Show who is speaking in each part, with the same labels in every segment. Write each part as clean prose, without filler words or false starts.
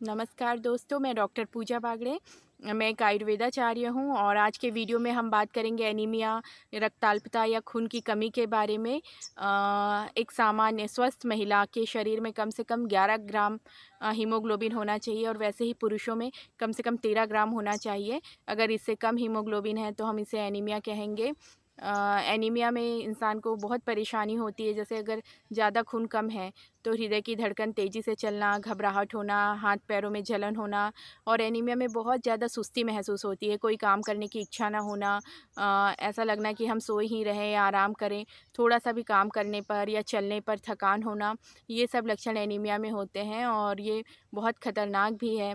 Speaker 1: नमस्कार दोस्तों, मैं डॉक्टर पूजा बागड़े। मैं एक आयुर्वेदाचार्य हूँ और आज के वीडियो में हम बात करेंगे एनीमिया, रक्ताल्पता या खून की कमी के बारे में। एक सामान्य स्वस्थ महिला के शरीर में कम से कम 11 ग्राम हीमोग्लोबिन होना चाहिए और वैसे ही पुरुषों में कम से कम 13 ग्राम होना चाहिए। अगर इससे कम हीमोग्लोबिन है तो हम इसे एनीमिया कहेंगे। एनीमिया में इंसान को बहुत परेशानी होती है, जैसे अगर ज़्यादा खून कम है तो हृदय की धड़कन तेज़ी से चलना, घबराहट होना, हाथ पैरों में जलन होना और एनीमिया में बहुत ज़्यादा सुस्ती महसूस होती है, कोई काम करने की इच्छा ना होना, ऐसा लगना कि हम सोए ही रहें या आराम करें, थोड़ा सा भी काम करने पर या चलने पर थकान होना, ये सब लक्षण एनीमिया में होते हैं और ये बहुत खतरनाक भी है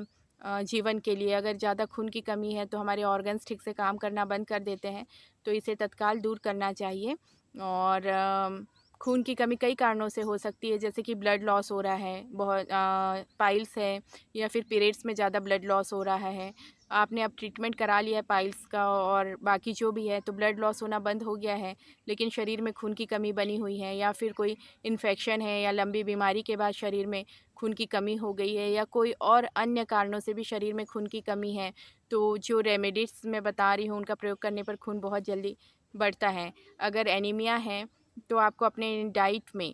Speaker 1: जीवन के लिए। अगर ज़्यादा खून की कमी है तो हमारे ऑर्गन्स ठीक से काम करना बंद कर देते हैं, तो इसे तत्काल दूर करना चाहिए। और खून की कमी कई कारणों से हो सकती है, जैसे कि ब्लड लॉस हो रहा है, बहुत पाइल्स है या फिर पीरियड्स में ज़्यादा ब्लड लॉस हो रहा है। आपने अब ट्रीटमेंट करा लिया है पाइल्स का और बाकी जो भी है, तो ब्लड लॉस होना बंद हो गया है, लेकिन शरीर में खून की कमी बनी हुई है, या फिर कोई इन्फेक्शन है या लंबी बीमारी के बाद शरीर में खून की कमी हो गई है, या कोई और अन्य कारणों से भी शरीर में खून की कमी है, तो जो रेमेडीज़ मैं बता रही हूँ उनका प्रयोग करने पर खून बहुत जल्दी बढ़ता है। अगर एनीमिया है तो आपको अपने डाइट में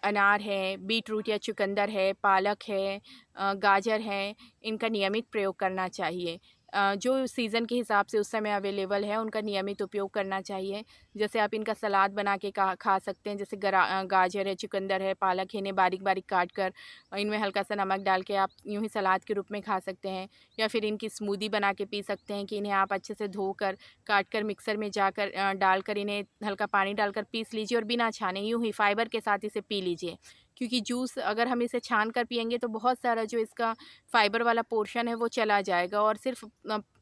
Speaker 1: अनार है, बीट रूट या चुकंदर है, पालक है, गाजर है, इनका नियमित प्रयोग करना चाहिए। जो सीज़न के हिसाब से उस समय अवेलेबल है उनका नियमित उपयोग करना चाहिए। जैसे आप इनका सलाद बना के खा सकते हैं, जैसे गाजर है, चुकंदर है, पालक है, इन्हें बारीक-बारीक काट कर इनमें हल्का सा नमक डाल के आप यूँ ही सलाद के रूप में खा सकते हैं, या फिर इनकी स्मूदी बना के पी सकते हैं कि इन्हें आप अच्छे से धोकर, काट कर मिक्सर में जाकर डालकर इन्हें हल्का पानी डालकर पीस लीजिए और बिना छाने यूँ ही फाइबर के साथ इसे पी लीजिए। क्योंकि जूस अगर हम इसे छान कर पिएँगे तो बहुत सारा जो इसका फाइबर वाला पोर्शन है वो चला जाएगा और सिर्फ़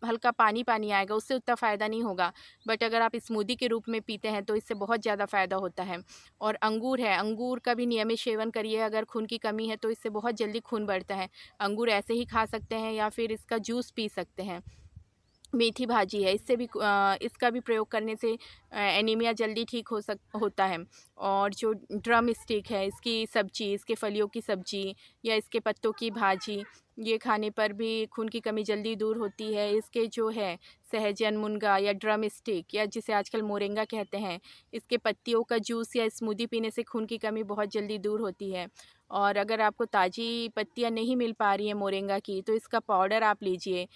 Speaker 1: हल्का पानी-पानी आएगा, उससे उतना फ़ायदा नहीं होगा। बट अगर आप स्मूदी के रूप में पीते हैं तो इससे बहुत ज़्यादा फ़ायदा होता है। और अंगूर है, अंगूर का भी नियमित सेवन करिए, अगर खून की कमी है तो इससे बहुत जल्दी खून बढ़ता है। अंगूर ऐसे ही खा सकते हैं या फिर इसका जूस पी सकते हैं। मेथी भाजी है, इससे भी इसका भी प्रयोग करने से एनीमिया जल्दी ठीक होता है। और जो ड्रम स्टिक है, इसकी सब्ज़ी, इसके फलियों की सब्ज़ी या इसके पत्तों की भाजी, ये खाने पर भी खून की कमी जल्दी दूर होती है। इसके जो है सहजन, मुनगा या ड्रम स्टिक या जिसे आजकल मोरिंगा कहते हैं, इसके पत्तियों का जूस या स्मूदी पीने से खून की कमी बहुत जल्दी दूर होती है। और अगर आपको ताज़ी पत्तियाँ नहीं मिल पा रही हैं मोरिंगा की, तो इसका पाउडर आप लीजिए।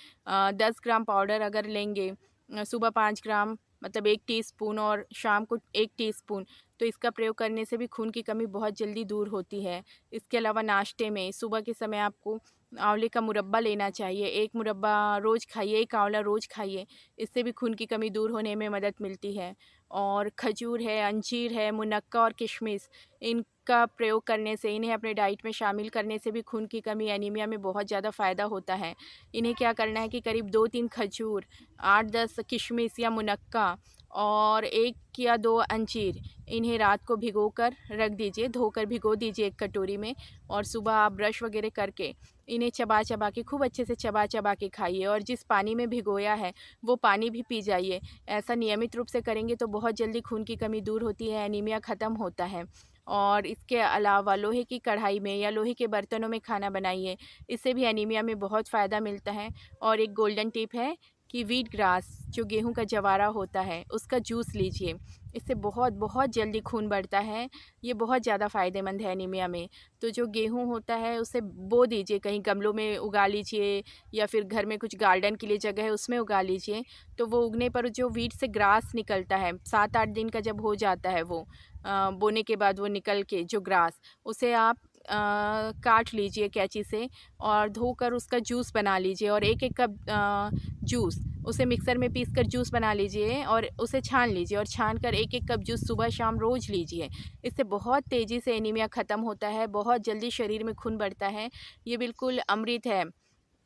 Speaker 1: 10 ग्राम पाउडर अगर लेंगे, सुबह 5 ग्राम मतलब 1 टीस्पून और शाम को 1 टीस्पून, तो इसका प्रयोग करने से भी खून की कमी बहुत जल्दी दूर होती है। इसके अलावा नाश्ते में सुबह के समय आपको आंवले का मुरब्बा लेना चाहिए। 1 मुरब्बा रोज़ खाइए, 1 आंवला रोज़ खाइए, इससे भी खून की कमी दूर होने में मदद मिलती है। और खजूर है, अंजीर है, मुनक्का और किशमिश, इनका प्रयोग करने से, इन्हें अपने डाइट में शामिल करने से भी खून की कमी, एनीमिया में बहुत ज़्यादा फ़ायदा होता है। इन्हें क्या करना है कि करीब 2-3 खजूर, 8-10 किशमिश या मुनक्का और 1 या 2 अंजीर, इन्हें रात को भिगोकर रख दीजिए, धोकर भिगो दीजिए एक कटोरी में, और सुबह आप ब्रश वगैरह करके इन्हें चबा-चबा के खूब अच्छे से चबा-चबा के खाइए और जिस पानी में भिगोया है वो पानी भी पी जाइए। ऐसा नियमित रूप से करेंगे तो बहुत जल्दी खून की कमी दूर होती है, एनीमिया ख़त्म होता है। और इसके अलावा लोहे की कढ़ाई में या लोहे के बर्तनों में खाना बनाइए, इससे भी एनीमिया में बहुत फ़ायदा मिलता है। और एक गोल्डन टिप है कि व्हीट ग्रास, जो गेहूं का जवारा होता है, उसका जूस लीजिए, इससे बहुत बहुत जल्दी खून बढ़ता है। ये बहुत ज़्यादा फ़ायदेमंद है एनीमिया में। तो जो गेहूं होता है उसे बो दीजिए, कहीं गमलों में उगा लीजिए या फिर घर में कुछ गार्डन के लिए जगह है उसमें उगा लीजिए। तो वो उगने पर जो व्हीट से ग्रास निकलता है, 7-8 दिन का जब हो जाता है वो बोने के बाद वो निकल के जो ग्रास, उसे आप काट लीजिए कैंची से और धोकर उसका जूस बना लीजिए और 1-1 कप जूस उसे मिक्सर में पीसकर जूस बना लीजिए और उसे छान लीजिए और छानकर 1-1 कप जूस सुबह शाम रोज़ लीजिए। इससे बहुत तेज़ी से एनीमिया ख़त्म होता है, बहुत जल्दी शरीर में खून बढ़ता है। ये बिल्कुल अमृत है।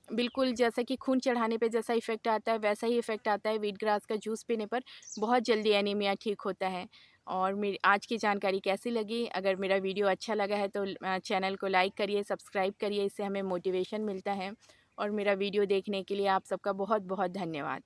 Speaker 1: बिल्कुल जैसा कि खून चढ़ाने पे जैसा इफ़ेक्ट आता है वैसा ही इफ़ेक्ट आता है व्हीट ग्रास का जूस पीने पर, बहुत जल्दी एनीमिया ठीक होता है। और मेरी आज की जानकारी कैसी लगी? अगर मेरा वीडियो अच्छा लगा है तो चैनल को लाइक करिए, सब्सक्राइब करिए, इससे हमें मोटिवेशन मिलता है। और मेरा वीडियो देखने के लिए आप सबका बहुत बहुत धन्यवाद।